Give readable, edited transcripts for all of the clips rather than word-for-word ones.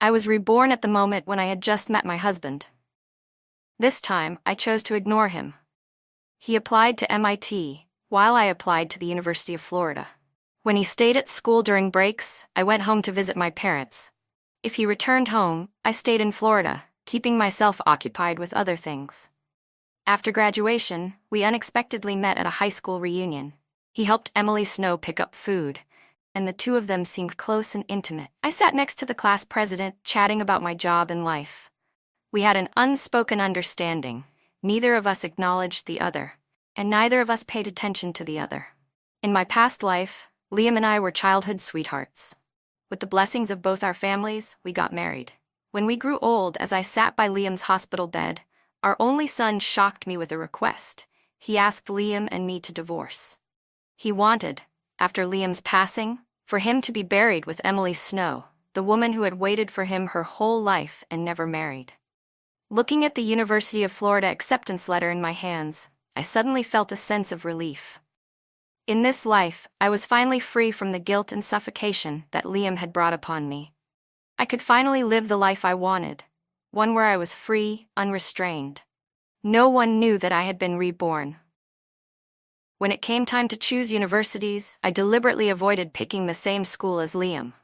I was reborn at the moment when I had just met my husband. This time, I chose to ignore him. He applied to MIT, while I applied to the University of Florida. When he stayed at school during breaks, I went home to visit my parents. If he returned home, I stayed in Florida, keeping myself occupied with other things. After graduation, we unexpectedly met at a high school reunion. He helped Emily Snow pick up food, and the two of them seemed close and intimate. I sat next to the class president, chatting about my job and life. We had an unspoken understanding. Neither of us acknowledged the other, and neither of us paid attention to the other. In my past life, Liam and I were childhood sweethearts. With the blessings of both our families, we got married. When we grew old, as I sat by Liam's hospital bed, our only son shocked me with a request. He asked Liam and me to divorce. He wanted, after Liam's passing, for him to be buried with Emily Snow, the woman who had waited for him her whole life and never married. Looking at the University of Florida acceptance letter in my hands, I suddenly felt a sense of relief. In this life, I was finally free from the guilt and suffocation that Liam had brought upon me. I could finally live the life I wanted, one where I was free, unrestrained. No one knew that I had been reborn. When it came time to choose universities, I deliberately avoided picking the same school as Liam.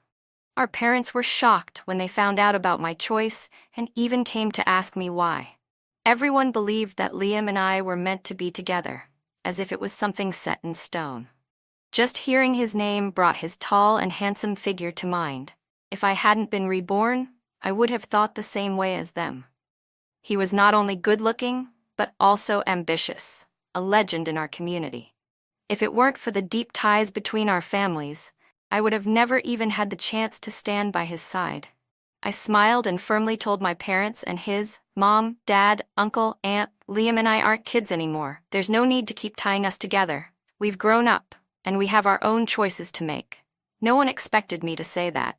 Our parents were shocked when they found out about my choice and even came to ask me why. Everyone believed that Liam and I were meant to be together, as if it was something set in stone. Just hearing his name brought his tall and handsome figure to mind. If I hadn't been reborn, I would have thought the same way as them. He was not only good-looking, but also ambitious, a legend in our community. If it weren't for the deep ties between our families, I would have never even had the chance to stand by his side. I smiled and firmly told my parents and his, Mom, Dad, Uncle, Aunt, Liam and I aren't kids anymore. There's no need to keep tying us together. We've grown up, and we have our own choices to make. No one expected me to say that.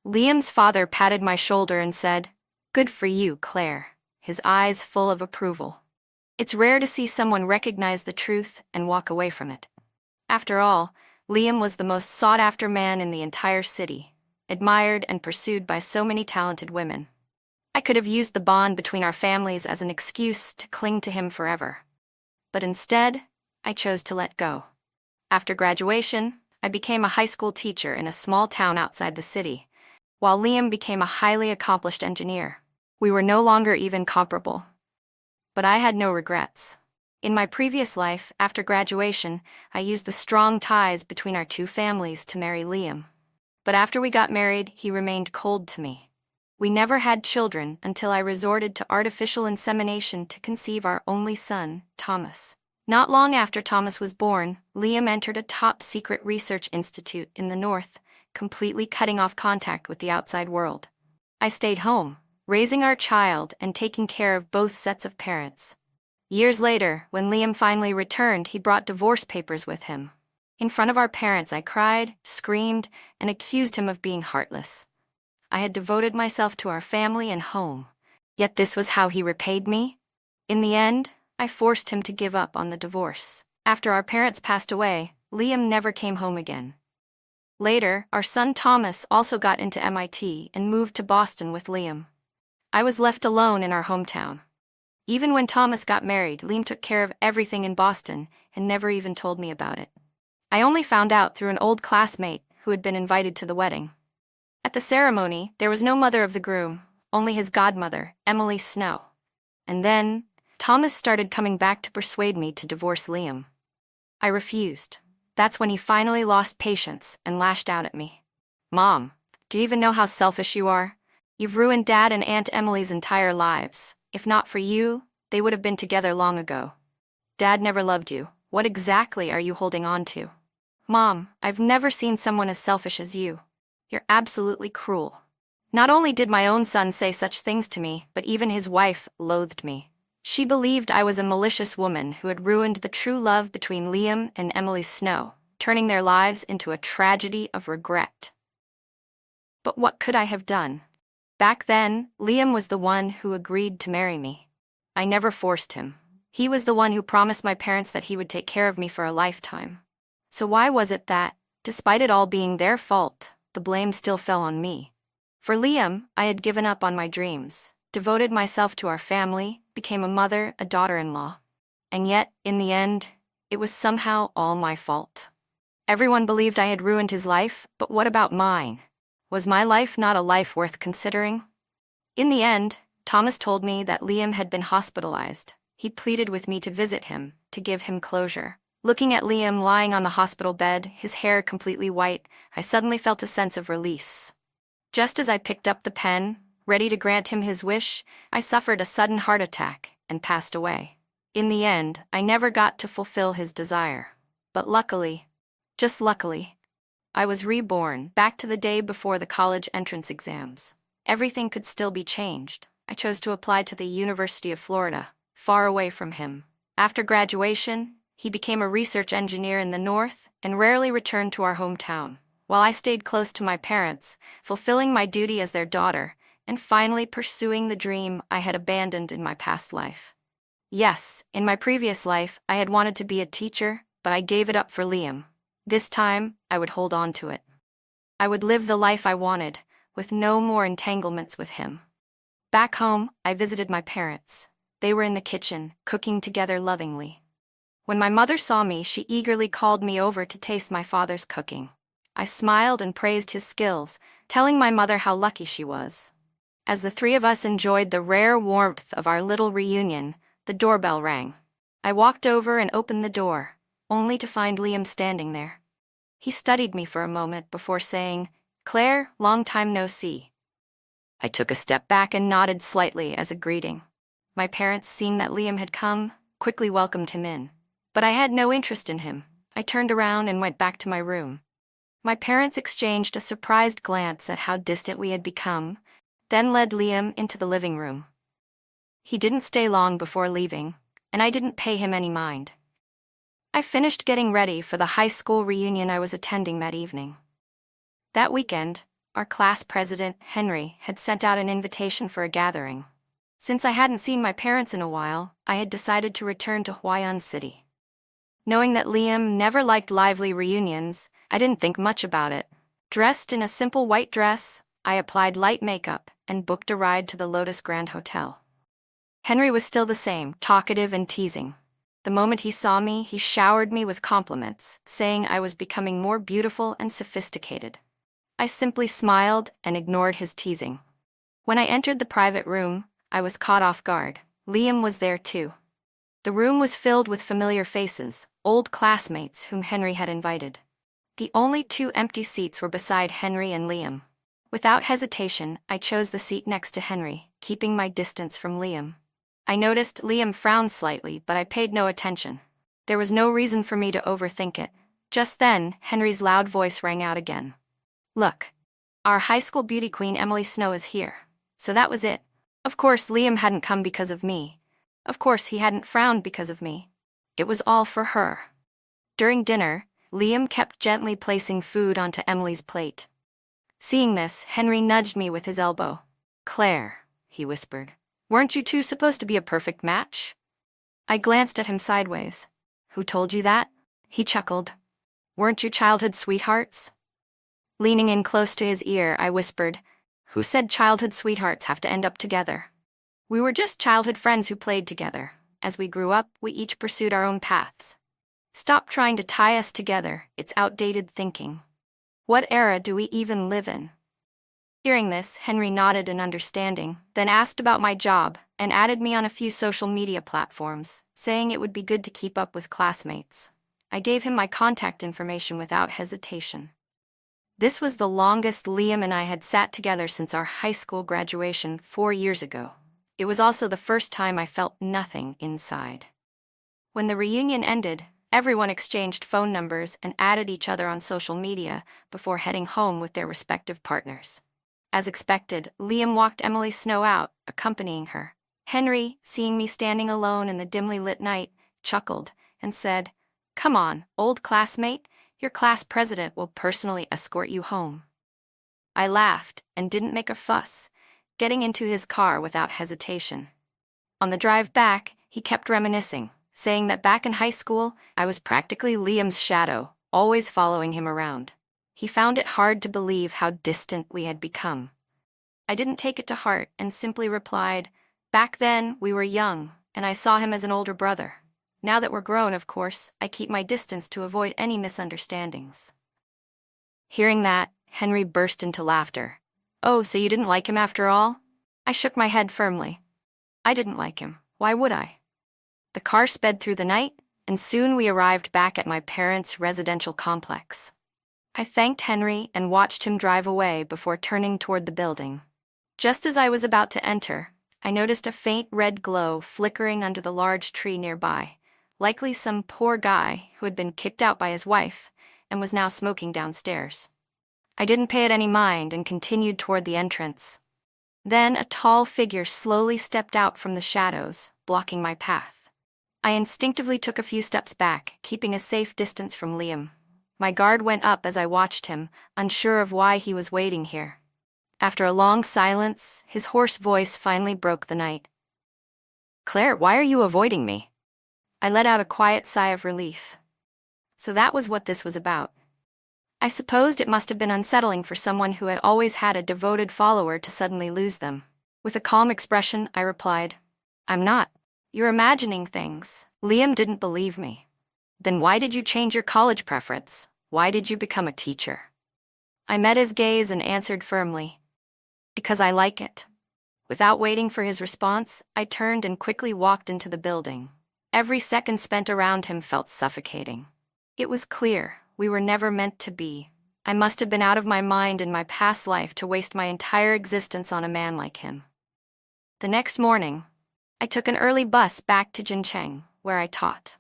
Liam's father patted my shoulder and said, "Good for you, Claire," his eyes full of approval. It's rare to see someone recognize the truth and walk away from it. After all, Liam was the most sought-after man in the entire city, admired and pursued by so many talented women. I could have used the bond between our families as an excuse to cling to him forever. But instead, I chose to let go. After graduation, I became a high school teacher in a small town outside the city, while Liam became a highly accomplished engineer. We were no longer even comparable. But I had no regrets. In my previous life, after graduation, I used the strong ties between our two families to marry Liam. But after we got married, he remained cold to me. We never had children until I resorted to artificial insemination to conceive our only son, Thomas. Not long after Thomas was born, Liam entered a top-secret research institute in the north, completely cutting off contact with the outside world. I stayed home, raising our child and taking care of both sets of parents. Years later, when Liam finally returned, he brought divorce papers with him. In front of our parents, I cried, screamed, and accused him of being heartless. I had devoted myself to our family and home, yet this was how he repaid me? In the end, I forced him to give up on the divorce. After our parents passed away, Liam never came home again. Later, our son Thomas also got into MIT and moved to Boston with Liam. I was left alone in our hometown. Even when Thomas got married, Liam took care of everything in Boston and never even told me about it. I only found out through an old classmate who had been invited to the wedding. At the ceremony, there was no mother of the groom, only his godmother, Emily Snow. And then, Thomas started coming back to persuade me to divorce Liam. I refused. That's when he finally lost patience and lashed out at me. "Mom, do you even know how selfish you are? You've ruined Dad and Aunt Emily's entire lives. If not for you, they would have been together long ago. Dad never loved you. What exactly are you holding on to? Mom, I've never seen someone as selfish as you. You're absolutely cruel." Not only did my own son say such things to me, but even his wife loathed me. She believed I was a malicious woman who had ruined the true love between Liam and Emily Snow, turning their lives into a tragedy of regret. But what could I have done? Back then, Liam was the one who agreed to marry me. I never forced him. He was the one who promised my parents that he would take care of me for a lifetime. So why was it that, despite it all being their fault, the blame still fell on me? For Liam, I had given up on my dreams, devoted myself to our family, became a mother, a daughter-in-law. And yet, in the end, it was somehow all my fault. Everyone believed I had ruined his life, but what about mine? Was my life not a life worth considering? In the end, Thomas told me that Liam had been hospitalized. He pleaded with me to visit him, to give him closure. Looking at Liam lying on the hospital bed, his hair completely white, I suddenly felt a sense of release. Just as I picked up the pen, ready to grant him his wish, I suffered a sudden heart attack and passed away. In the end, I never got to fulfill his desire. But luckily, just luckily, I was reborn, back to the day before the college entrance exams. Everything could still be changed. I chose to apply to the University of Florida, far away from him. After graduation, he became a research engineer in the north and rarely returned to our hometown, while I stayed close to my parents, fulfilling my duty as their daughter, and finally pursuing the dream I had abandoned in my past life. Yes, in my previous life, I had wanted to be a teacher, but I gave it up for Liam. This time, I would hold on to it. I would live the life I wanted, with no more entanglements with him. Back home, I visited my parents. They were in the kitchen, cooking together lovingly. When my mother saw me, she eagerly called me over to taste my father's cooking. I smiled and praised his skills, telling my mother how lucky she was. As the three of us enjoyed the rare warmth of our little reunion, the doorbell rang. I walked over and opened the door, only to find Liam standing there. He studied me for a moment before saying, "Claire, long time no see." I took a step back and nodded slightly as a greeting. My parents, seeing that Liam had come, quickly welcomed him in. But I had no interest in him. I turned around and went back to my room. My parents exchanged a surprised glance at how distant we had become, then led Liam into the living room. He didn't stay long before leaving, and I didn't pay him any mind. I finished getting ready for the high school reunion I was attending that evening. That weekend, our class president, Henry, had sent out an invitation for a gathering. Since I hadn't seen my parents in a while, I had decided to return to Huayan City. Knowing that Liam never liked lively reunions, I didn't think much about it. Dressed in a simple white dress, I applied light makeup and booked a ride to the Lotus Grand Hotel. Henry was still the same, talkative and teasing. The moment he saw me, he showered me with compliments, saying I was becoming more beautiful and sophisticated. I simply smiled and ignored his teasing. When I entered the private room, I was caught off guard. Liam was there too. The room was filled with familiar faces, old classmates whom Henry had invited. The only two empty seats were beside Henry and Liam. Without hesitation, I chose the seat next to Henry, keeping my distance from Liam. I noticed Liam frowned slightly, but I paid no attention. There was no reason for me to overthink it. Just then, Henry's loud voice rang out again. "Look, our high school beauty queen Emily Snow is here." So that was it. Of course, Liam hadn't come because of me. Of course, he hadn't frowned because of me. It was all for her. During dinner, Liam kept gently placing food onto Emily's plate. Seeing this, Henry nudged me with his elbow. "Claire," he whispered, "weren't you two supposed to be a perfect match?" I glanced at him sideways. "Who told you that?" He chuckled. "Weren't you childhood sweethearts?" Leaning in close to his ear, I whispered, "Who said childhood sweethearts have to end up together? We were just childhood friends who played together. As we grew up, we each pursued our own paths. Stop trying to tie us together, it's outdated thinking. What era do we even live in?" Hearing this, Henry nodded in understanding, then asked about my job, and added me on a few social media platforms, saying it would be good to keep up with classmates. I gave him my contact information without hesitation. This was the longest Liam and I had sat together since our high school graduation 4 years ago. It was also the first time I felt nothing inside. When the reunion ended, everyone exchanged phone numbers and added each other on social media before heading home with their respective partners. As expected, Liam walked Emily Snow out, accompanying her. Henry, seeing me standing alone in the dimly lit night, chuckled and said, "Come on, old classmate, your class president will personally escort you home." I laughed and didn't make a fuss, getting into his car without hesitation. On the drive back, he kept reminiscing, saying that back in high school, I was practically Liam's shadow, always following him around. He found it hard to believe how distant we had become. I didn't take it to heart and simply replied, "Back then, we were young, and I saw him as an older brother. Now that we're grown, of course, I keep my distance to avoid any misunderstandings." Hearing that, Henry burst into laughter. "Oh, so you didn't like him after all?" I shook my head firmly. I didn't like him. Why would I? The car sped through the night, and soon we arrived back at my parents' residential complex. I thanked Henry and watched him drive away before turning toward the building. Just as I was about to enter, I noticed a faint red glow flickering under the large tree nearby, likely some poor guy who had been kicked out by his wife and was now smoking downstairs. I didn't pay it any mind and continued toward the entrance. Then a tall figure slowly stepped out from the shadows, blocking my path. I instinctively took a few steps back, keeping a safe distance from Liam. My guard went up as I watched him, unsure of why he was waiting here. After a long silence, his hoarse voice finally broke the night. "Claire, why are you avoiding me?" I let out a quiet sigh of relief. So that was what this was about. I supposed it must have been unsettling for someone who had always had a devoted follower to suddenly lose them. With a calm expression, I replied, "I'm not. You're imagining things." Liam didn't believe me. "Then why did you change your college preference? Why did you become a teacher?" I met his gaze and answered firmly, "Because I like it." Without waiting for his response, I turned and quickly walked into the building. Every second spent around him felt suffocating. It was clear we were never meant to be. I must have been out of my mind in my past life to waste my entire existence on a man like him. The next morning, I took an early bus back to Jincheng, where I taught.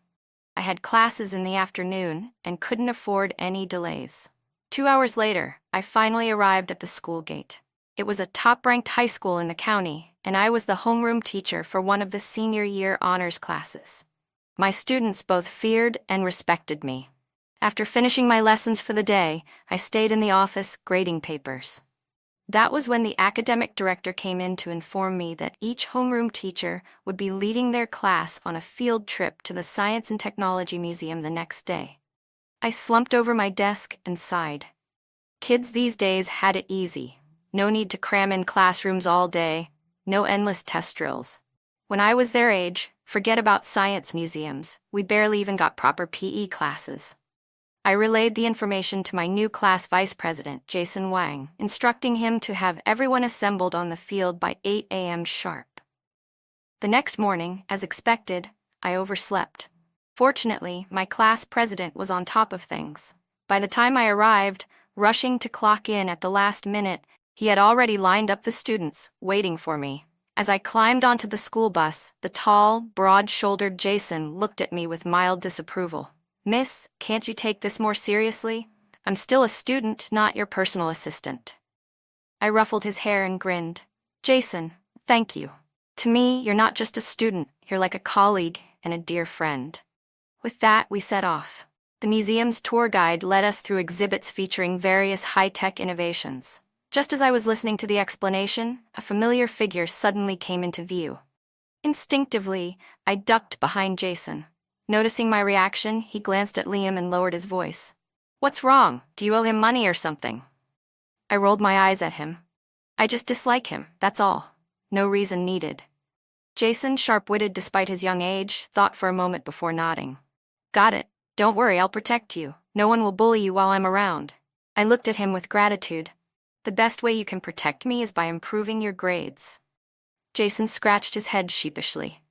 I had classes in the afternoon and couldn't afford any delays. 2 hours later, I finally arrived at the school gate. It was a top-ranked high school in the county, and I was the homeroom teacher for one of the senior year honors classes. My students both feared and respected me. After finishing my lessons for the day, I stayed in the office grading papers. That was when the academic director came in to inform me that each homeroom teacher would be leading their class on a field trip to the Science and Technology Museum the next day. I slumped over my desk and sighed. Kids these days had it easy. No need to cram in classrooms all day, no endless test drills. When I was their age, forget about science museums, we barely even got proper PE classes. I relayed the information to my new class vice president, Jason Wang, instructing him to have everyone assembled on the field by 8 a.m. sharp. The next morning, as expected, I overslept. Fortunately, my class president was on top of things. By the time I arrived, rushing to clock in at the last minute, he had already lined up the students, waiting for me. As I climbed onto the school bus, the tall, broad-shouldered Jason looked at me with mild disapproval. "Miss, can't you take this more seriously? I'm still a student, not your personal assistant." I ruffled his hair and grinned. "Jason, thank you. To me, you're not just a student, you're like a colleague and a dear friend." With that, we set off. The museum's tour guide led us through exhibits featuring various high-tech innovations. Just as I was listening to the explanation, a familiar figure suddenly came into view. Instinctively, I ducked behind Jason. Noticing my reaction, he glanced at Liam and lowered his voice. "What's wrong? Do you owe him money or something?" I rolled my eyes at him. "I just dislike him, that's all. No reason needed." Jason, sharp-witted despite his young age, thought for a moment before nodding. "Got it. Don't worry, I'll protect you. No one will bully you while I'm around." I looked at him with gratitude. "The best way you can protect me is by improving your grades." Jason scratched his head sheepishly.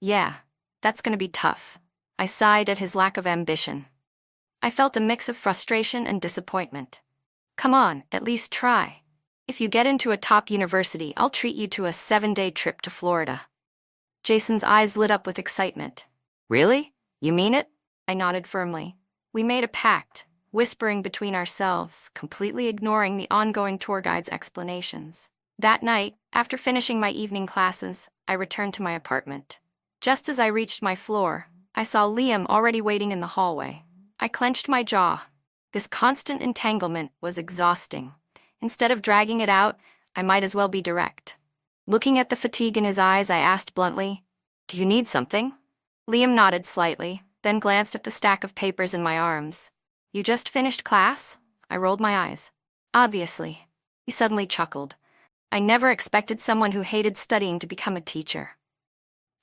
"Yeah, that's gonna be tough." I sighed at his lack of ambition. I felt a mix of frustration and disappointment. "Come on, at least try. If you get into a top university, I'll treat you to a 7-day trip to Florida." Jason's eyes lit up with excitement. "Really? You mean it?" I nodded firmly. We made a pact, whispering between ourselves, completely ignoring the ongoing tour guide's explanations. That night, after finishing my evening classes, I returned to my apartment. Just as I reached my floor, I saw Liam already waiting in the hallway. I clenched my jaw. This constant entanglement was exhausting. Instead of dragging it out, I might as well be direct. Looking at the fatigue in his eyes, I asked bluntly, "Do you need something?" Liam nodded slightly, then glanced at the stack of papers in my arms. "You just finished class?" I rolled my eyes. "Obviously." He suddenly chuckled. I never expected someone who hated studying to become a teacher.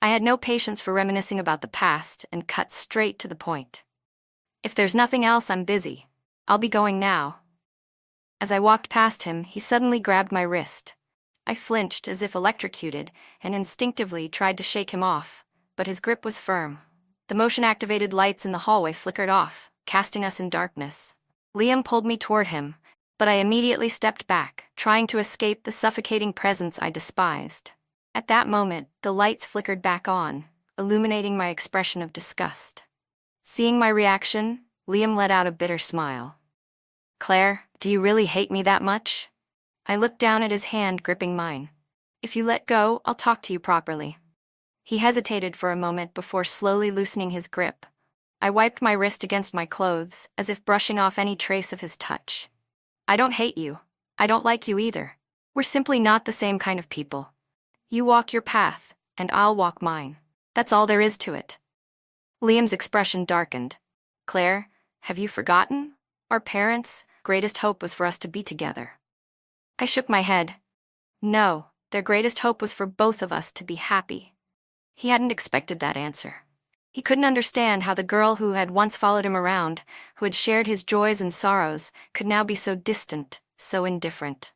I had no patience for reminiscing about the past and cut straight to the point. If there's nothing else, I'm busy. I'll be going now. As I walked past him, he suddenly grabbed my wrist. I flinched as if electrocuted and instinctively tried to shake him off, but his grip was firm. The motion-activated lights in the hallway flickered off, casting us in darkness. Liam pulled me toward him, but I immediately stepped back, trying to escape the suffocating presence I despised. At that moment, the lights flickered back on, illuminating my expression of disgust. Seeing my reaction, Liam let out a bitter smile. "Claire, do you really hate me that much?" I looked down at his hand gripping mine. "If you let go, I'll talk to you properly." He hesitated for a moment before slowly loosening his grip. I wiped my wrist against my clothes, as if brushing off any trace of his touch. "I don't hate you. I don't like you either. We're simply not the same kind of people. You walk your path, and I'll walk mine. That's all there is to it." Liam's expression darkened. "Claire, have you forgotten? Our parents' greatest hope was for us to be together." I shook my head. No, their greatest hope was for both of us to be happy. He hadn't expected that answer. He couldn't understand how the girl who had once followed him around, who had shared his joys and sorrows, could now be so distant, so indifferent.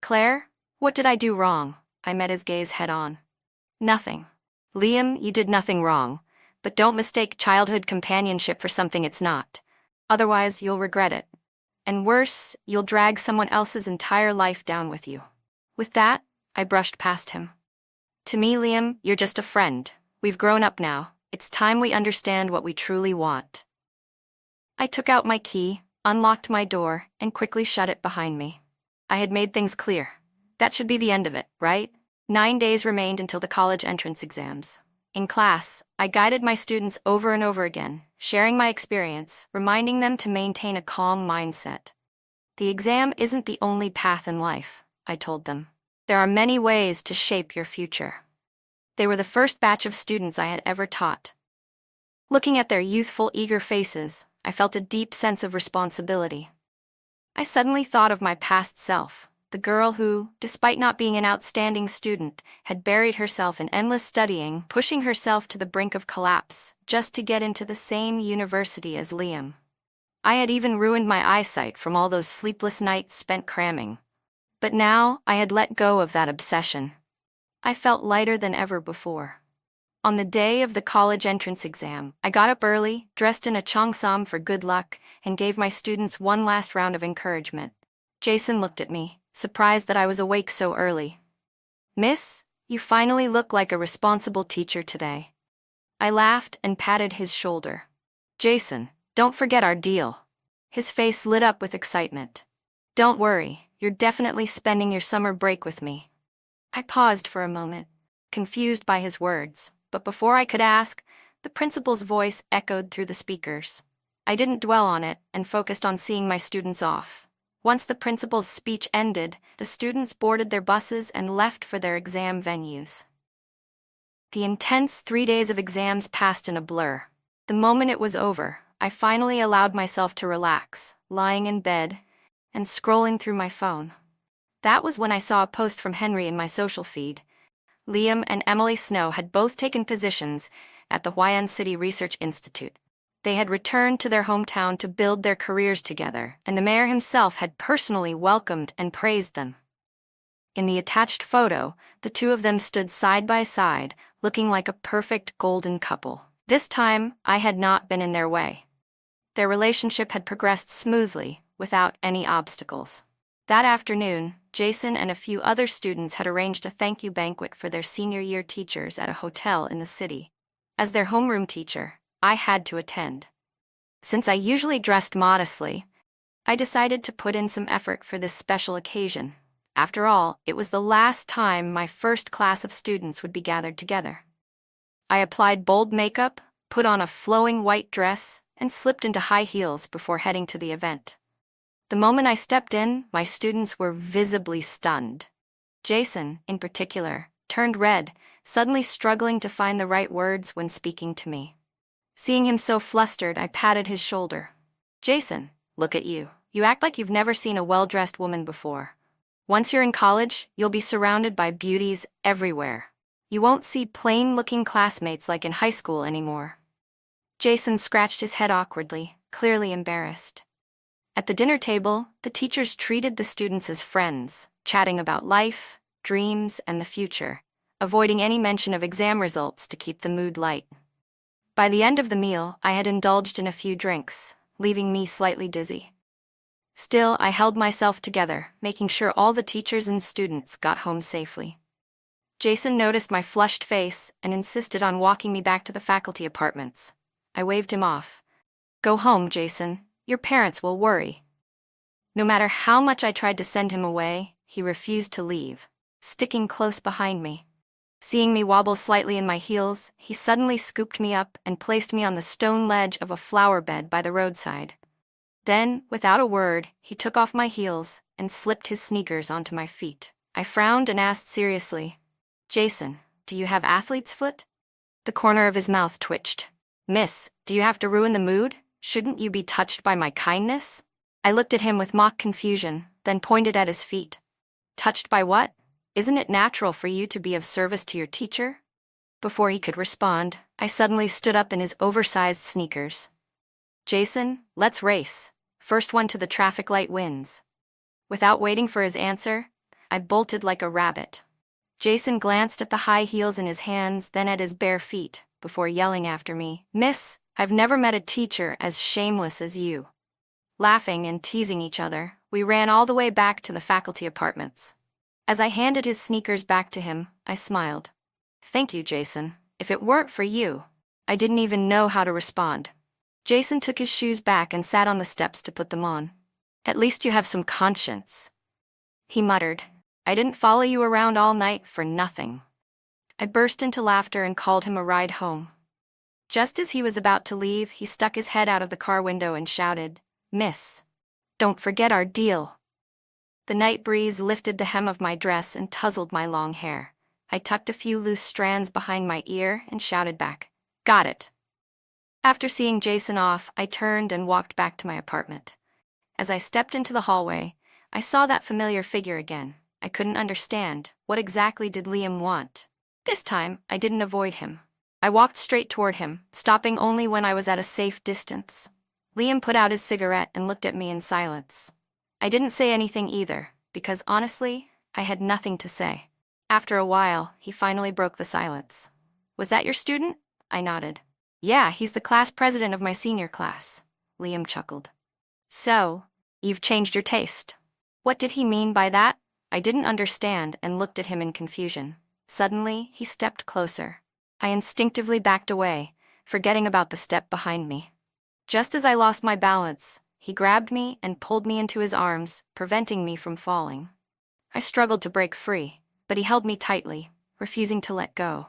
"Claire, what did I do wrong?" I met his gaze head-on. "Nothing. Liam, you did nothing wrong, but don't mistake childhood companionship for something it's not. Otherwise, you'll regret it. And worse, you'll drag someone else's entire life down with you." With that, I brushed past him. "To me, Liam, you're just a friend. We've grown up now. It's time we understand what we truly want." I took out my key, unlocked my door, and quickly shut it behind me. I had made things clear. That should be the end of it, right? 9 days remained until the college entrance exams. In class, I guided my students over and over again, sharing my experience, reminding them to maintain a calm mindset. "The exam isn't the only path in life," I told them. "There are many ways to shape your future." They were the first batch of students I had ever taught. Looking at their youthful, eager faces, I felt a deep sense of responsibility. I suddenly thought of my past self, the girl who, despite not being an outstanding student, had buried herself in endless studying, pushing herself to the brink of collapse, just to get into the same university as Liam. I had even ruined my eyesight from all those sleepless nights spent cramming. But now, I had let go of that obsession. I felt lighter than ever before. On the day of the college entrance exam, I got up early, dressed in a cheongsam for good luck, and gave my students one last round of encouragement. Jason looked at me, surprised that I was awake so early. "Miss, you finally look like a responsible teacher today." I laughed and patted his shoulder. "Jason, don't forget our deal." His face lit up with excitement. "Don't worry, you're definitely spending your summer break with me." I paused for a moment, confused by his words, but before I could ask, the principal's voice echoed through the speakers. I didn't dwell on it and focused on seeing my students off. Once the principal's speech ended, the students boarded their buses and left for their exam venues. The intense 3 days of exams passed in a blur. The moment it was over, I finally allowed myself to relax, lying in bed and scrolling through my phone. That was when I saw a post from Henry in my social feed. Liam and Emily Snow had both taken positions at the Hwaiian City Research Institute. They had returned to their hometown to build their careers together, and the mayor himself had personally welcomed and praised them. In the attached photo, the two of them stood side by side, looking like a perfect golden couple. This time, I had not been in their way. Their relationship had progressed smoothly, without any obstacles. That afternoon, Jason and a few other students had arranged a thank you banquet for their senior year teachers at a hotel in the city. As their homeroom teacher, I had to attend. Since I usually dressed modestly, I decided to put in some effort for this special occasion. After all, it was the last time my first class of students would be gathered together. I applied bold makeup, put on a flowing white dress, and slipped into high heels before heading to the event. The moment I stepped in, my students were visibly stunned. Jason, in particular, turned red, suddenly struggling to find the right words when speaking to me. Seeing him so flustered, I patted his shoulder. "Jason, look at you. You act like you've never seen a well-dressed woman before." Once you're in college, you'll be surrounded by beauties everywhere. You won't see plain-looking classmates like in high school anymore. Jason scratched his head awkwardly, clearly embarrassed. At the dinner table, the teachers treated the students as friends, chatting about life, dreams, and the future, avoiding any mention of exam results to keep the mood light. By the end of the meal, I had indulged in a few drinks, leaving me slightly dizzy. Still, I held myself together, making sure all the teachers and students got home safely. Jason noticed my flushed face and insisted on walking me back to the faculty apartments. I waved him off. "Go home, Jason. Your parents will worry." No matter how much I tried to send him away, he refused to leave, sticking close behind me. Seeing me wobble slightly in my heels, he suddenly scooped me up and placed me on the stone ledge of a flower bed by the roadside. Then, without a word, he took off my heels and slipped his sneakers onto my feet. I frowned and asked seriously, "Jason, do you have athlete's foot?" The corner of his mouth twitched. "Miss, do you have to ruin the mood? Shouldn't you be touched by my kindness?" I looked at him with mock confusion, then pointed at his feet. "Touched by what? Isn't it natural for you to be of service to your teacher?" Before he could respond, I suddenly stood up in his oversized sneakers. "Jason, let's race. First one to the traffic light wins." Without waiting for his answer, I bolted like a rabbit. Jason glanced at the high heels in his hands, then at his bare feet, before yelling after me, "Miss, I've never met a teacher as shameless as you." Laughing and teasing each other, we ran all the way back to the faculty apartments. As I handed his sneakers back to him, I smiled. "Thank you, Jason. If it weren't for you," I didn't even know how to respond. Jason took his shoes back and sat on the steps to put them on. "At least you have some conscience," he muttered. "I didn't follow you around all night for nothing." I burst into laughter and called him a ride home. Just as he was about to leave, he stuck his head out of the car window and shouted, "Miss, don't forget our deal." The night breeze lifted the hem of my dress and tousled my long hair. I tucked a few loose strands behind my ear and shouted back, "Got it." After seeing Jason off, I turned and walked back to my apartment. As I stepped into the hallway, I saw that familiar figure again. I couldn't understand, what exactly did Liam want? This time, I didn't avoid him. I walked straight toward him, stopping only when I was at a safe distance. Liam put out his cigarette and looked at me in silence. I didn't say anything either, because honestly, I had nothing to say. After a while, he finally broke the silence. "Was that your student?" I nodded. "Yeah, he's the class president of my senior class," Liam chuckled. "So, you've changed your taste." What did he mean by that? I didn't understand and looked at him in confusion. Suddenly, he stepped closer. I instinctively backed away, forgetting about the step behind me. Just as I lost my balance, he grabbed me and pulled me into his arms, preventing me from falling. I struggled to break free, but he held me tightly, refusing to let go.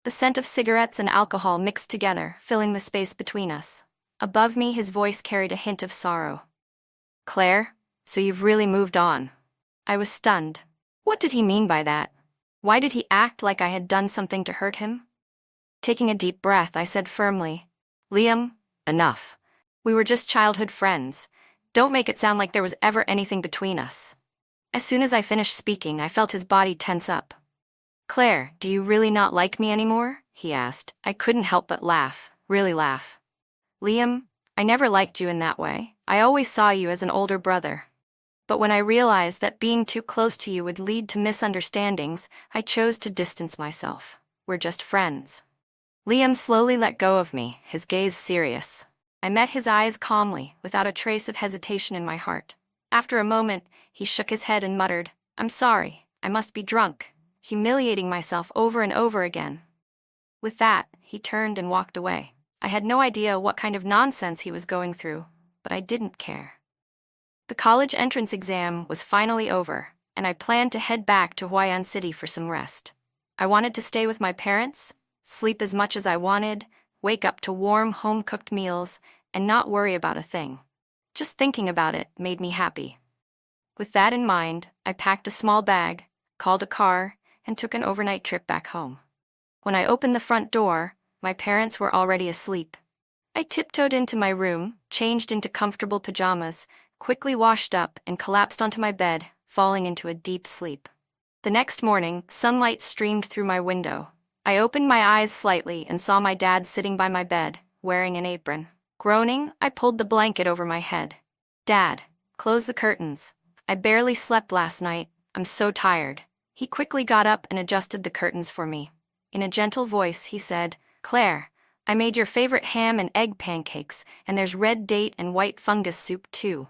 The scent of cigarettes and alcohol mixed together, filling the space between us. Above me, his voice carried a hint of sorrow. "Claire, so you've really moved on." I was stunned. What did he mean by that? Why did he act like I had done something to hurt him? Taking a deep breath, I said firmly, "Liam, enough. We were just childhood friends. Don't make it sound like there was ever anything between us." As soon as I finished speaking, I felt his body tense up. "Claire, do you really not like me anymore?" he asked. I couldn't help but laugh, really laugh. "Liam, I never liked you in that way. I always saw you as an older brother. But when I realized that being too close to you would lead to misunderstandings, I chose to distance myself. We're just friends." Liam slowly let go of me, his gaze serious. I met his eyes calmly, without a trace of hesitation in my heart. After a moment, he shook his head and muttered, "I'm sorry, I must be drunk," humiliating myself over and over again. With that, he turned and walked away. I had no idea what kind of nonsense he was going through, but I didn't care. The college entrance exam was finally over, and I planned to head back to Hawaiian City for some rest. I wanted to stay with my parents, sleep as much as I wanted, wake up to warm, home-cooked meals, and not worry about a thing. Just thinking about it made me happy. With that in mind, I packed a small bag, called a car, and took an overnight trip back home. When I opened the front door, my parents were already asleep. I tiptoed into my room, changed into comfortable pajamas, quickly washed up, and collapsed onto my bed, falling into a deep sleep. The next morning, sunlight streamed through my window. I opened my eyes slightly and saw my dad sitting by my bed, wearing an apron. Groaning, I pulled the blanket over my head. "Dad, close the curtains. I barely slept last night. I'm so tired." He quickly got up and adjusted the curtains for me. In a gentle voice, he said, "Claire, I made your favorite ham and egg pancakes, and there's red date and white fungus soup too.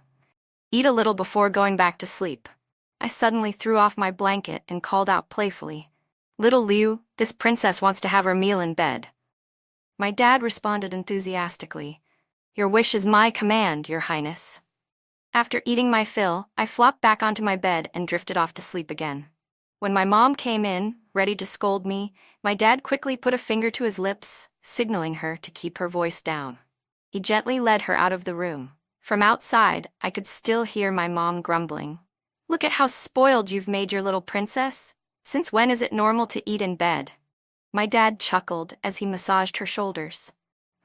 Eat a little before going back to sleep." I suddenly threw off my blanket and called out playfully, "Little Liu, this princess wants to have her meal in bed." My dad responded enthusiastically, "Your wish is my command, Your Highness." After eating my fill, I flopped back onto my bed and drifted off to sleep again. When my mom came in, ready to scold me, my dad quickly put a finger to his lips, signaling her to keep her voice down. He gently led her out of the room. From outside, I could still hear my mom grumbling, "Look at how spoiled you've made your little princess. Since when is it normal to eat in bed?" My dad chuckled as he massaged her shoulders.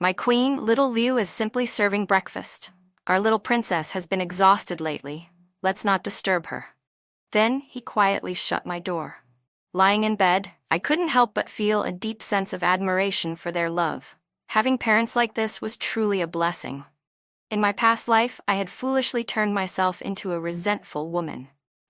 "My queen, little Liu, is simply serving breakfast. Our little princess has been exhausted lately. Let's not disturb her." Then he quietly shut my door. Lying in bed, I couldn't help but feel a deep sense of admiration for their love. Having parents like this was truly a blessing. In my past life, I had foolishly turned myself into a resentful woman.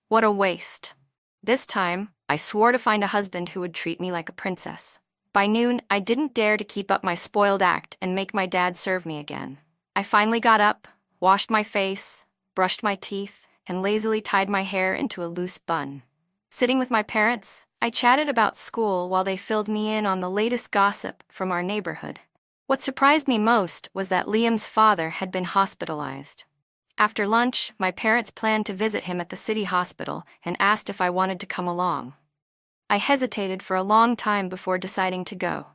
What a waste. This time, I swore to find a husband who would treat me like a princess. By noon, I didn't dare to keep up my spoiled act and make my dad serve me again. I finally got up, washed my face, brushed my teeth, and lazily tied my hair into a loose bun. Sitting with my parents, I chatted about school while they filled me in on the latest gossip from our neighborhood. What surprised me most was that Liam's father had been hospitalized. After lunch, my parents planned to visit him at the city hospital and asked if I wanted to come along. I hesitated for a long time before deciding to go.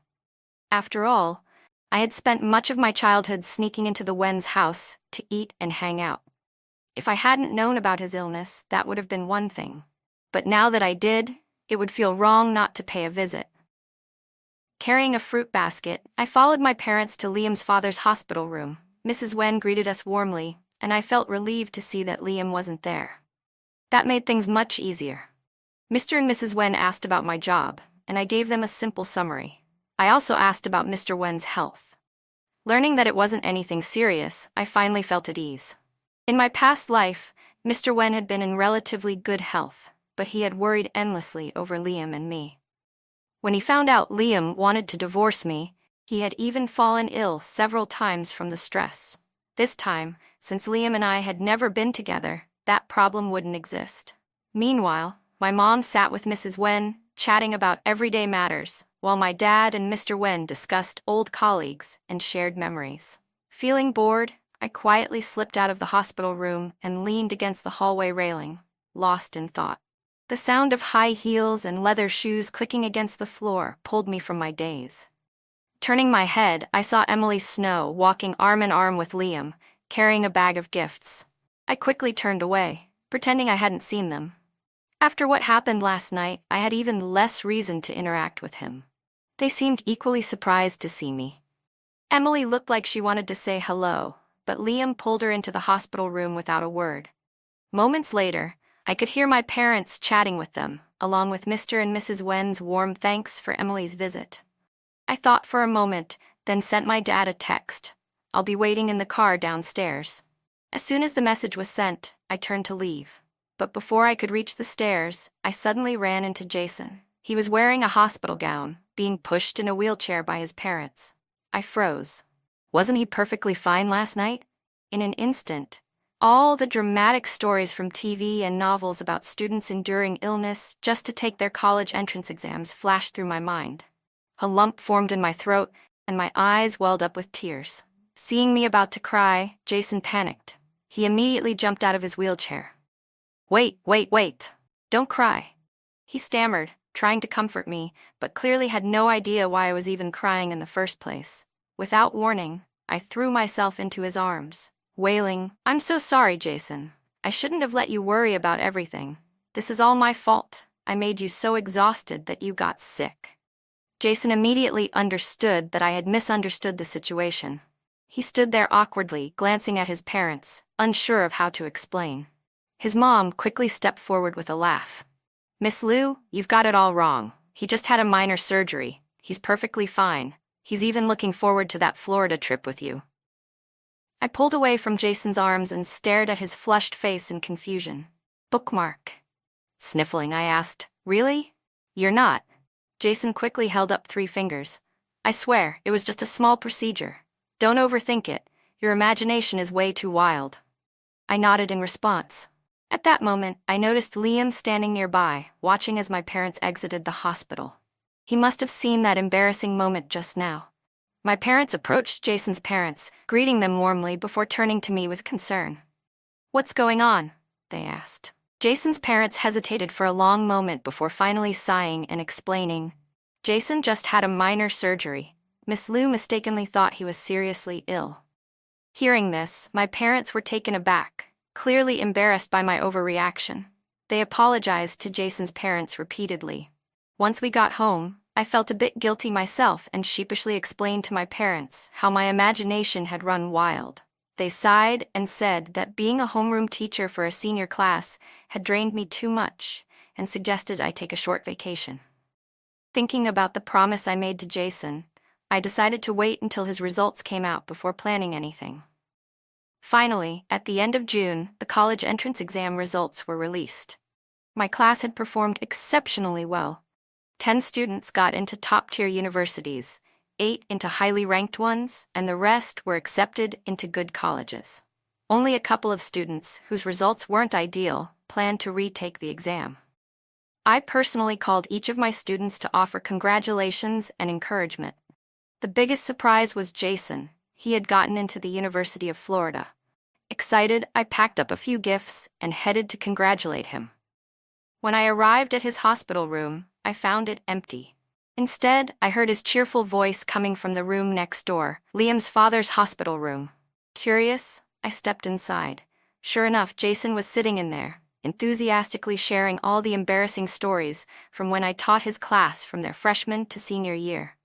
After all, I had spent much of my childhood sneaking into the Wen's house to eat and hang out. If I hadn't known about his illness, that would have been one thing. But now that I did, it would feel wrong not to pay a visit. Carrying a fruit basket, I followed my parents to Liam's father's hospital room. Mrs. Wen greeted us warmly, and I felt relieved to see that Liam wasn't there. That made things much easier. Mr. and Mrs. Wen asked about my job, and I gave them a simple summary. I also asked about Mr. Wen's health. Learning that it wasn't anything serious, I finally felt at ease. In my past life, Mr. Wen had been in relatively good health, but he had worried endlessly over Liam and me. When he found out Liam wanted to divorce me, he had even fallen ill several times from the stress. This time, since Liam and I had never been together, that problem wouldn't exist. Meanwhile, my mom sat with Mrs. Wen, chatting about everyday matters, while my dad and Mr. Wen discussed old colleagues and shared memories. Feeling bored, I quietly slipped out of the hospital room and leaned against the hallway railing, lost in thought. The sound of high heels and leather shoes clicking against the floor pulled me from my daze. Turning my head, I saw Emily Snow walking arm in arm with Liam, carrying a bag of gifts. I quickly turned away, pretending I hadn't seen them. After what happened last night, I had even less reason to interact with him. They seemed equally surprised to see me. Emily looked like she wanted to say hello, but Liam pulled her into the hospital room without a word. Moments later, I could hear my parents chatting with them, along with Mr. and Mrs. Wen's warm thanks for Emily's visit. I thought for a moment, then sent my dad a text. "I'll be waiting in the car downstairs." As soon as the message was sent, I turned to leave. But before I could reach the stairs, I suddenly ran into Jason. He was wearing a hospital gown, being pushed in a wheelchair by his parents. I froze. Wasn't he perfectly fine last night? In an instant, all the dramatic stories from TV and novels about students enduring illness just to take their college entrance exams flashed through my mind. A lump formed in my throat, and my eyes welled up with tears. Seeing me about to cry, Jason panicked. He immediately jumped out of his wheelchair. Wait, don't cry," he stammered, trying to comfort me, but clearly had no idea why I was even crying in the first place. Without warning, I threw myself into his arms, wailing, "I'm so sorry, Jason. I shouldn't have let you worry about everything. This is all my fault. I made you so exhausted that you got sick." Jason immediately understood that I had misunderstood the situation. He stood there awkwardly, glancing at his parents, unsure of how to explain. His mom quickly stepped forward with a laugh. "Miss Liu, you've got it all wrong. He just had a minor surgery. He's perfectly fine. He's even looking forward to that Florida trip with you." I pulled away from Jason's arms and stared at his flushed face in confusion. "Bookmark." Sniffling, I asked, "Really? You're not?" Jason quickly held up 3 fingers. "I swear, it was just a small procedure. Don't overthink it. Your imagination is way too wild." I nodded in response. At that moment, I noticed Liam standing nearby, watching as my parents exited the hospital. He must have seen that embarrassing moment just now. My parents approached Jason's parents, greeting them warmly before turning to me with concern. "What's going on?" they asked. Jason's parents hesitated for a long moment before finally sighing and explaining. "Jason just had a minor surgery. Miss Liu mistakenly thought he was seriously ill." Hearing this, my parents were taken aback, clearly embarrassed by my overreaction. They apologized to Jason's parents repeatedly. Once we got home, I felt a bit guilty myself and sheepishly explained to my parents how my imagination had run wild. They sighed and said that being a homeroom teacher for a senior class had drained me too much and suggested I take a short vacation. Thinking about the promise I made to Jason, I decided to wait until his results came out before planning anything. Finally, at the end of June, the college entrance exam results were released. My class had performed exceptionally well. 10 students got into top-tier universities, 8 into highly ranked ones, and the rest were accepted into good colleges. Only a couple of students, whose results weren't ideal, planned to retake the exam. I personally called each of my students to offer congratulations and encouragement. The biggest surprise was Jason. He had gotten into the University of Florida. Excited, I packed up a few gifts and headed to congratulate him. When I arrived at his hospital room, I found it empty. Instead, I heard his cheerful voice coming from the room next door, Liam's father's hospital room. Curious, I stepped inside. Sure enough, Jason was sitting in there, enthusiastically sharing all the embarrassing stories from when I taught his class from their freshman to senior year.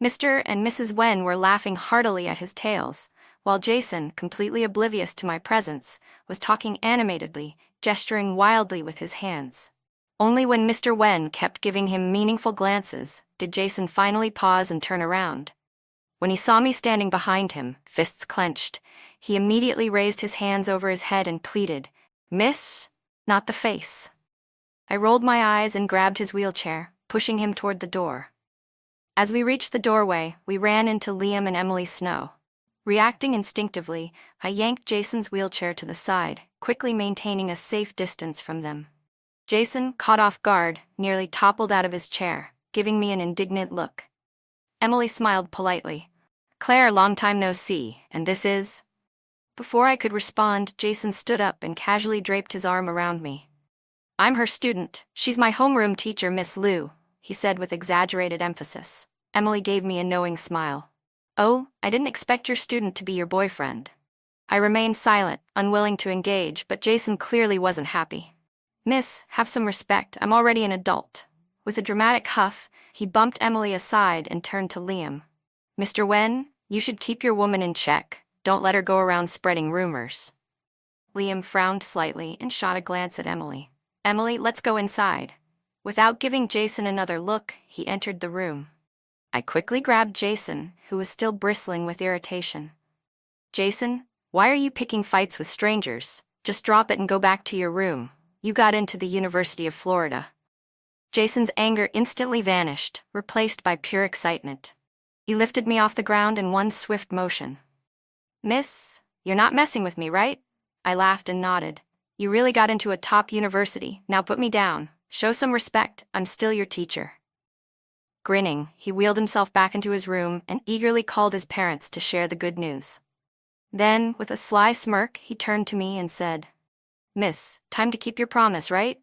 Mr. and Mrs. Wen were laughing heartily at his tales, while Jason, completely oblivious to my presence, was talking animatedly, gesturing wildly with his hands. Only when Mr. Wen kept giving him meaningful glances did Jason finally pause and turn around. When he saw me standing behind him, fists clenched, he immediately raised his hands over his head and pleaded, "Miss, not the face." I rolled my eyes and grabbed his wheelchair, pushing him toward the door. As we reached the doorway, we ran into Liam and Emily Snow. Reacting instinctively, I yanked Jason's wheelchair to the side, quickly maintaining a safe distance from them. Jason, caught off guard, nearly toppled out of his chair, giving me an indignant look. Emily smiled politely. "Claire, long time no see, and this is?" Before I could respond, Jason stood up and casually draped his arm around me. "I'm her student. She's my homeroom teacher, Miss Liu," he said with exaggerated emphasis. Emily gave me a knowing smile. "Oh, I didn't expect your student to be your boyfriend." I remained silent, unwilling to engage, but Jason clearly wasn't happy. "Miss, have some respect, I'm already an adult." With a dramatic huff, he bumped Emily aside and turned to Liam. "Mr. Wen, you should keep your woman in check. Don't let her go around spreading rumors." Liam frowned slightly and shot a glance at Emily. "Emily, let's go inside." Without giving Jason another look, he entered the room. I quickly grabbed Jason, who was still bristling with irritation. "Jason, why are you picking fights with strangers? Just drop it and go back to your room. You got into the University of Florida." Jason's anger instantly vanished, replaced by pure excitement. He lifted me off the ground in one swift motion. "Miss, you're not messing with me, right?" I laughed and nodded. "You really got into a top university, now put me down. Show some respect, I'm still your teacher." Grinning, he wheeled himself back into his room and eagerly called his parents to share the good news. Then, with a sly smirk, he turned to me and said, "Miss, time to keep your promise, right?"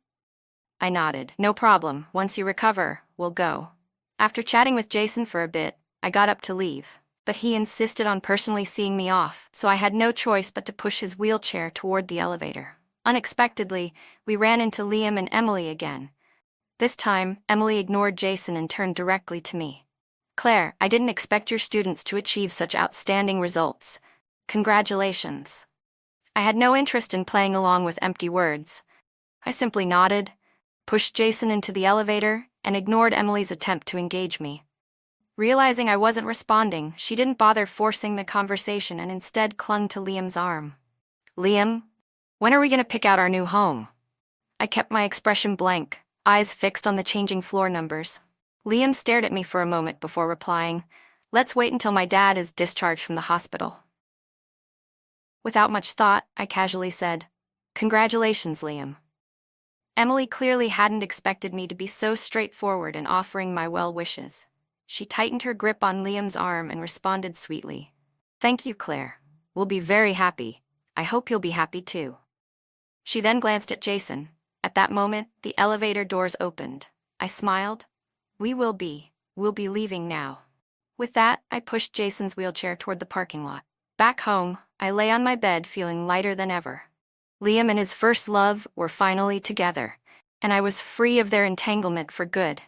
I nodded. "No problem, once you recover, we'll go." After chatting with Jason for a bit, I got up to leave, but he insisted on personally seeing me off, so I had no choice but to push his wheelchair toward the elevator. Unexpectedly, we ran into Liam and Emily again. This time, Emily ignored Jason and turned directly to me. "Claire, I didn't expect your students to achieve such outstanding results. Congratulations." I had no interest in playing along with empty words. I simply nodded, pushed Jason into the elevator, and ignored Emily's attempt to engage me. Realizing I wasn't responding, she didn't bother forcing the conversation and instead clung to Liam's arm. "Liam, when are we going to pick out our new home?" I kept my expression blank, eyes fixed on the changing floor numbers. Liam stared at me for a moment before replying, "Let's wait until my dad is discharged from the hospital." Without much thought, I casually said, "Congratulations, Liam." Emily clearly hadn't expected me to be so straightforward in offering my well wishes. She tightened her grip on Liam's arm and responded sweetly, "Thank you, Claire. We'll be very happy. I hope you'll be happy too." She then glanced at Jason. At that moment, the elevator doors opened. I smiled. We'll be leaving now." With that, I pushed Jason's wheelchair toward the parking lot. Back home, I lay on my bed feeling lighter than ever. Liam and his first love were finally together, and I was free of their entanglement for good.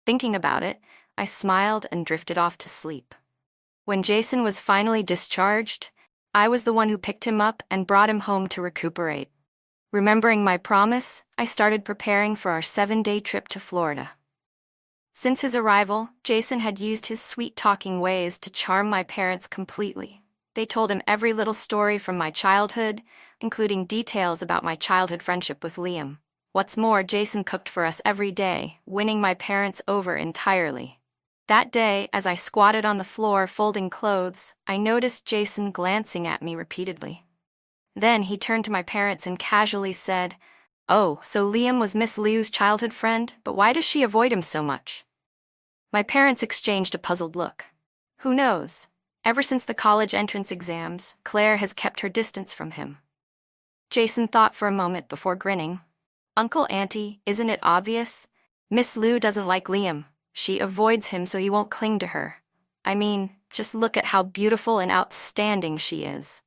Thinking about it, I smiled and drifted off to sleep. When Jason was finally discharged, I was the one who picked him up and brought him home to recuperate. Remembering my promise, I started preparing for our 7-day trip to Florida. Since his arrival, Jason had used his sweet-talking ways to charm my parents completely. They told him every little story from my childhood, including details about my childhood friendship with Liam. What's more, Jason cooked for us every day, winning my parents over entirely. That day, as I squatted on the floor folding clothes, I noticed Jason glancing at me repeatedly. Then he turned to my parents and casually said, "Oh, so Liam was Miss Liu's childhood friend, but why does she avoid him so much?" My parents exchanged a puzzled look. Who knows? Ever since the college entrance exams, Claire has kept her distance from him. Jason thought for a moment before grinning. "Uncle, Auntie, isn't it obvious? Miss Liu doesn't like Liam. She avoids him so he won't cling to her. I mean, just look at how beautiful and outstanding she is."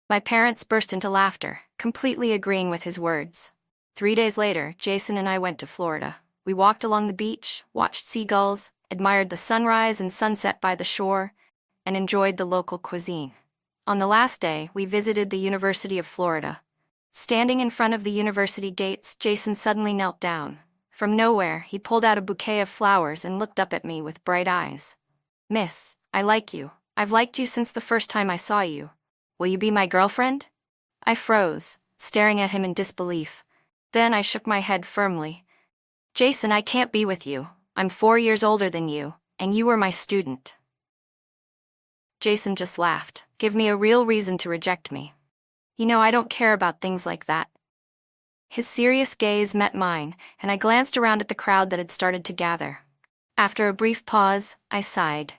My parents burst into laughter, completely agreeing with his words. 3 days later, Jason and I went to Florida. We walked along the beach, watched seagulls, admired the sunrise and sunset by the shore, and enjoyed the local cuisine. On the last day, we visited the University of Florida. Standing in front of the university gates, Jason suddenly knelt down. From nowhere, he pulled out a bouquet of flowers and looked up at me with bright eyes. "Miss, I like you. I've liked you since the first time I saw you. Will you be my girlfriend?" I froze, staring at him in disbelief. Then I shook my head firmly. "Jason, I can't be with you. I'm 4 years older than you, and you were my student." Jason just laughed. "Give me a real reason to reject me. You know, I don't care about things like that." His serious gaze met mine, and I glanced around at the crowd that had started to gather. After a brief pause, I sighed.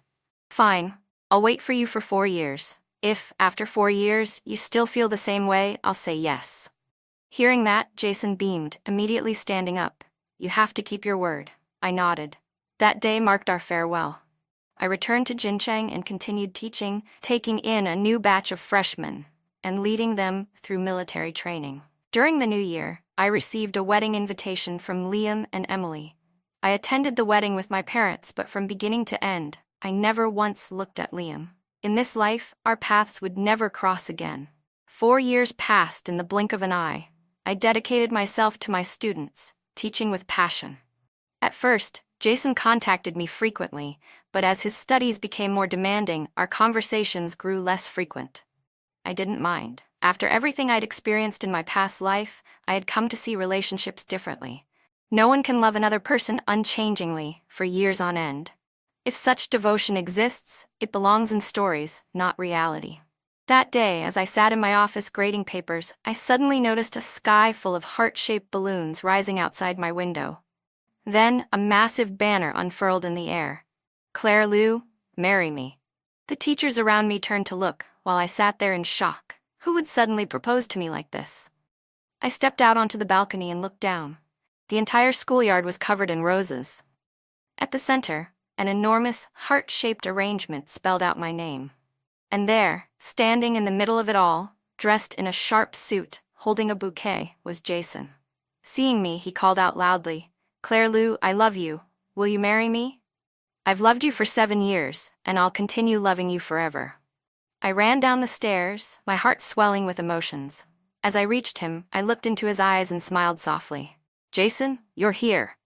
"Fine, I'll wait for you for 4 years. If, after 4 years, you still feel the same way, I'll say yes." Hearing that, Jason beamed, immediately standing up. "You have to keep your word." I nodded. That day marked our farewell. I returned to Jincheng and continued teaching, taking in a new batch of freshmen, and leading them through military training. During the new year, I received a wedding invitation from Liam and Emily. I attended the wedding with my parents, but from beginning to end, I never once looked at Liam. In this life, our paths would never cross again. 4 years passed in the blink of an eye. I dedicated myself to my students, teaching with passion. At first, Jason contacted me frequently, but as his studies became more demanding, our conversations grew less frequent. I didn't mind. After everything I'd experienced in my past life, I had come to see relationships differently. No one can love another person unchangingly for years on end. If such devotion exists, it belongs in stories, not reality. That day, as I sat in my office grading papers, I suddenly noticed a sky full of heart-shaped balloons rising outside my window. Then, a massive banner unfurled in the air. "Claire Liu, marry me." The teachers around me turned to look, while I sat there in shock. Who would suddenly propose to me like this? I stepped out onto the balcony and looked down. The entire schoolyard was covered in roses. At the center, an enormous, heart-shaped arrangement spelled out my name. And there, standing in the middle of it all, dressed in a sharp suit, holding a bouquet, was Jason. Seeing me, he called out loudly, "Claire Liu, I love you. Will you marry me? I've loved you for 7 years, and I'll continue loving you forever." I ran down the stairs, my heart swelling with emotions. As I reached him, I looked into his eyes and smiled softly. "Jason, you're here."